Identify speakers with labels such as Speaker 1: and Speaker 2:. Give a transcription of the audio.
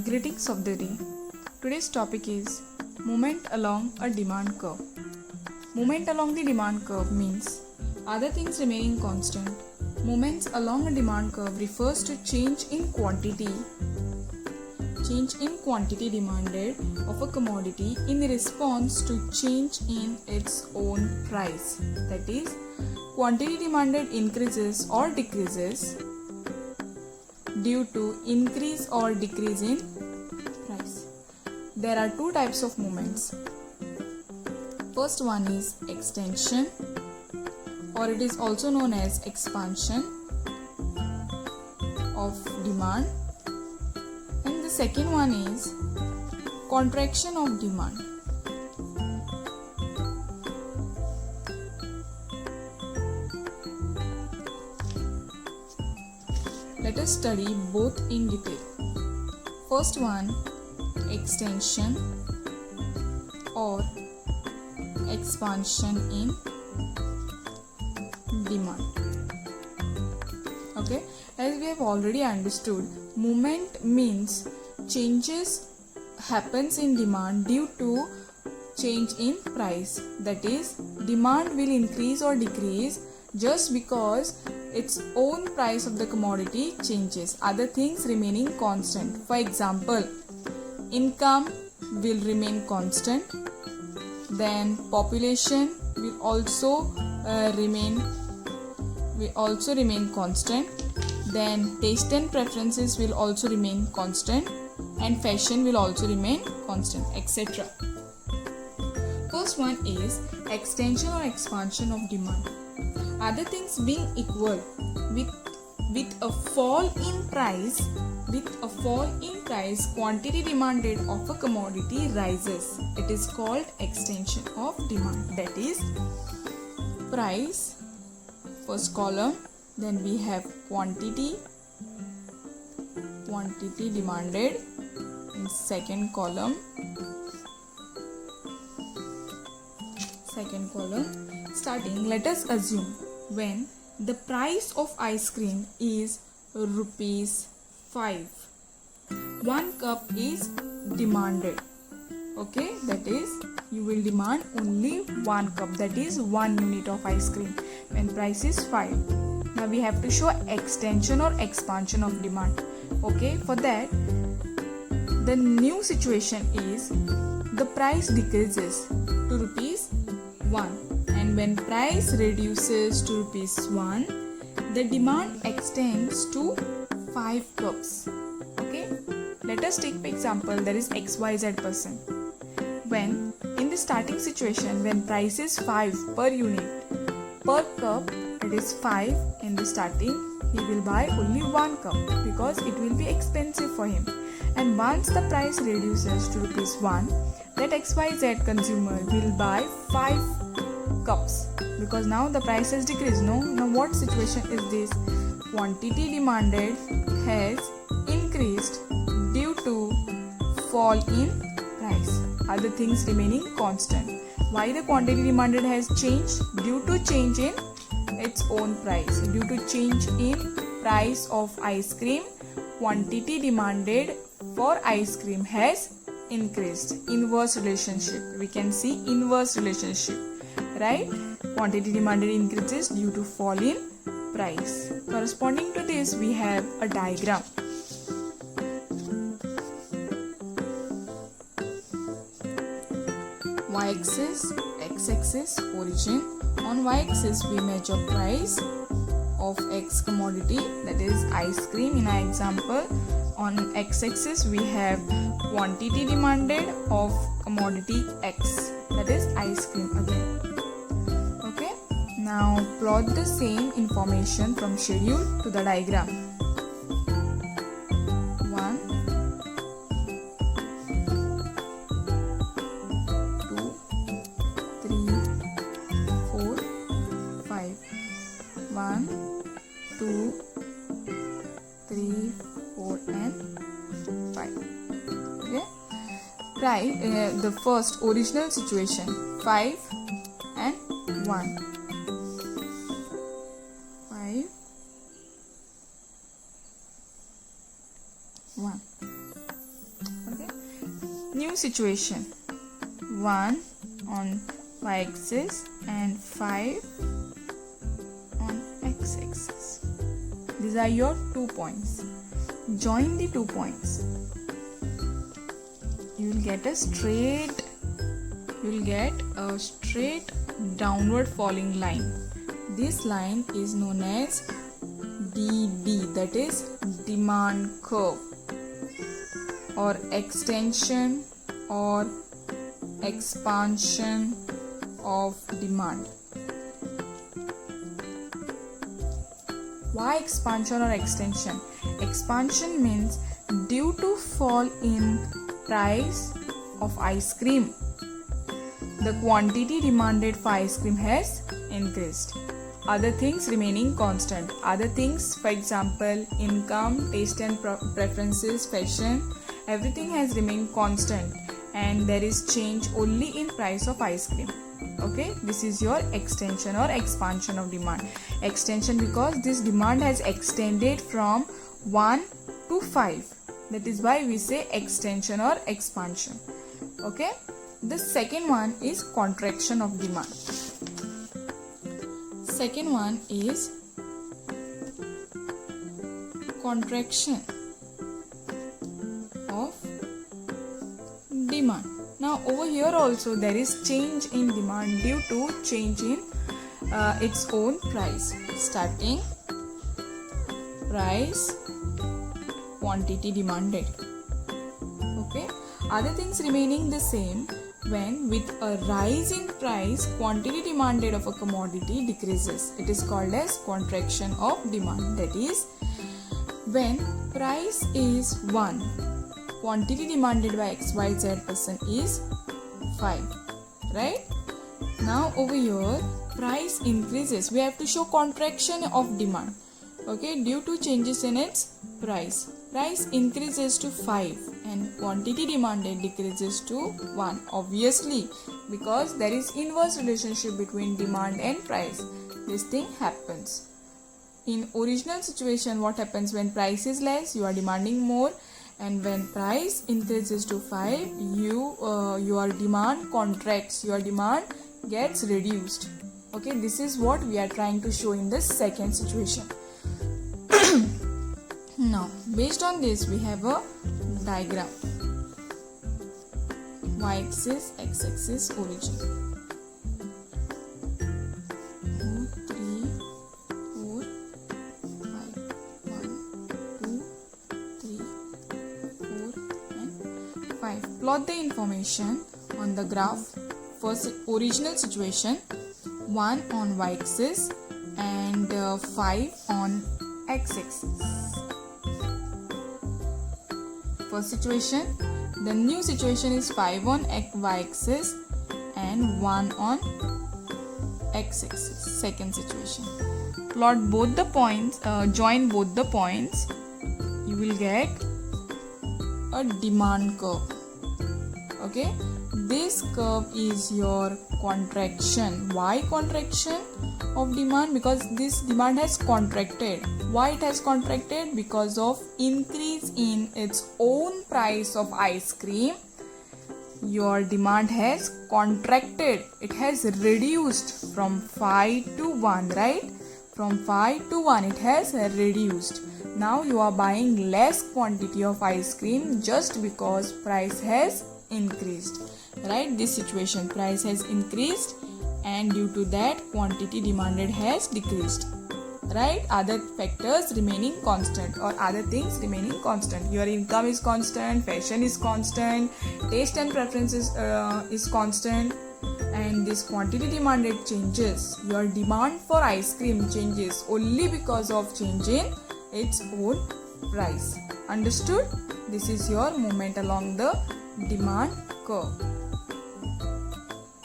Speaker 1: Greetings of the day. Today's topic is movement along a demand curve. Movement along the demand curve means other things remaining constant. Movements along a demand curve refers to change in quantity demanded of a commodity in response to change in its own price. That is, quantity demanded increases or decreases due to increase or decrease in price. There are two types of movements. First one is extension, or it is also known as expansion of demand, and the second one is contraction of demand. Let us study both in detail. First one, extension or expansion in demand. Okay, as we have already understood, movement means changes happens in demand due to change in price. That is, demand will increase or decrease just because its own price of the commodity changes, other things remaining constant. For example, income will remain constant, then population will also remain constant, then taste and preferences will also remain constant, and fashion will also remain constant, etc. First one is extension or expansion of demand. Other things being equal, with a fall in price, quantity demanded of a commodity rises. It is called extension of demand. That is, price, first column, then we have quantity demanded in second column. Starting, let us assume when the price of ice cream is rupees 5, 1 cup is demanded. Okay, that is, you will demand only 1 cup, that is 1 unit of ice cream when price is 5. Now we have to show extension or expansion of demand. Okay, for that, the new situation is the price decreases to rupees 1, and when price reduces to rupees 1, the demand extends to 5 cups. Okay, let us take for example, there is XYZ person. When in the starting situation, when price is 5 per unit, per cup, it is 5 in the starting, he will buy only 1 cup because it will be expensive for him. And once the price reduces to rupees 1, that XYZ consumer will buy 5 cups because now the price has decreased. Now what situation is this? Quantity demanded has increased due to fall in price, other things remaining constant. Why the quantity demanded has changed? Due to change in its own price. Due to change in price of ice cream, quantity demanded for ice cream has increased. Inverse relationship. We can see inverse relationship, right? Quantity demanded increases due to fall in price. Corresponding to this, we have a diagram. Y-axis, x-axis, origin. On y-axis, we measure price of X commodity, that is ice cream in our example. On x-axis, we have quantity demanded of commodity X, that is ice cream again. Okay, now plot the same information from schedule to the diagram. 1, 2, 3, 4, 5. 1, 2, 3, 4 and 5. Okay, right, the first original situation, 5 and 1. 5, 1. New situation, 1 on y-axis and 5 on x-axis. These are your 2 points. Join the 2 points. You will get a straight downward falling line. This line is known as DD, that is demand curve, or extension or expansion of demand. Why expansion or extension? Expansion means due to fall in price of ice cream, the quantity demanded for ice cream has increased. Other things remaining constant. Other things, for example, income, taste and preferences, fashion, everything has remained constant, and there is change only in price of ice cream. Okay, this is your extension or expansion of demand. Extension because this demand has extended from 1 to 5. That is why we say extension or expansion. Okay, the second one is contraction of demand. Second one is contraction of demand. Now over here also there is change in demand due to change in its own price. Starting price, quantity demanded. Okay, other things remaining the same. When with a rise in price, quantity demanded of a commodity decreases. It is called as contraction of demand. That is, when price is 1, quantity demanded by XYZ person is 5. Right? Now over here, price increases. We have to show contraction of demand. Okay, due to changes in its price. Price increases to 5 and quantity demanded decreases to 1. Obviously, because there is inverse relationship between demand and price. This thing happens. In original situation, what happens when price is less, you are demanding more, and when price increases to 5, your demand contracts, your demand gets reduced. Okay, this is what we are trying to show in the second situation. Now, based on this, we have a diagram. Y-axis, x-axis, origin. 2, 3, 4, 5. 1, 2, 3, 4, and 5. Plot the information on the graph. First, original situation, 1 on y-axis and 5 on x-axis. First situation. The new situation is 5 on y-axis and 1 on x-axis. Second situation. Plot both the points, join both the points. You will get a demand curve. Okay. This curve is your contraction. Why contraction of demand? Because this demand has contracted. Why it has contracted? Because of increase in its own price of ice cream. Your demand has contracted. It has reduced from 5 to 1, right? From 5 to 1 it has reduced. Now you are buying less quantity of ice cream just because price has increased. Right? This situation, price has increased and due to that quantity demanded has decreased. Right? Other factors remaining constant or other things remaining constant. Your income is constant, fashion is constant, taste and preferences is constant, and this quantity demanded changes. Your demand for ice cream changes only because of change in its own price. Understood? This is your movement along the demand curve.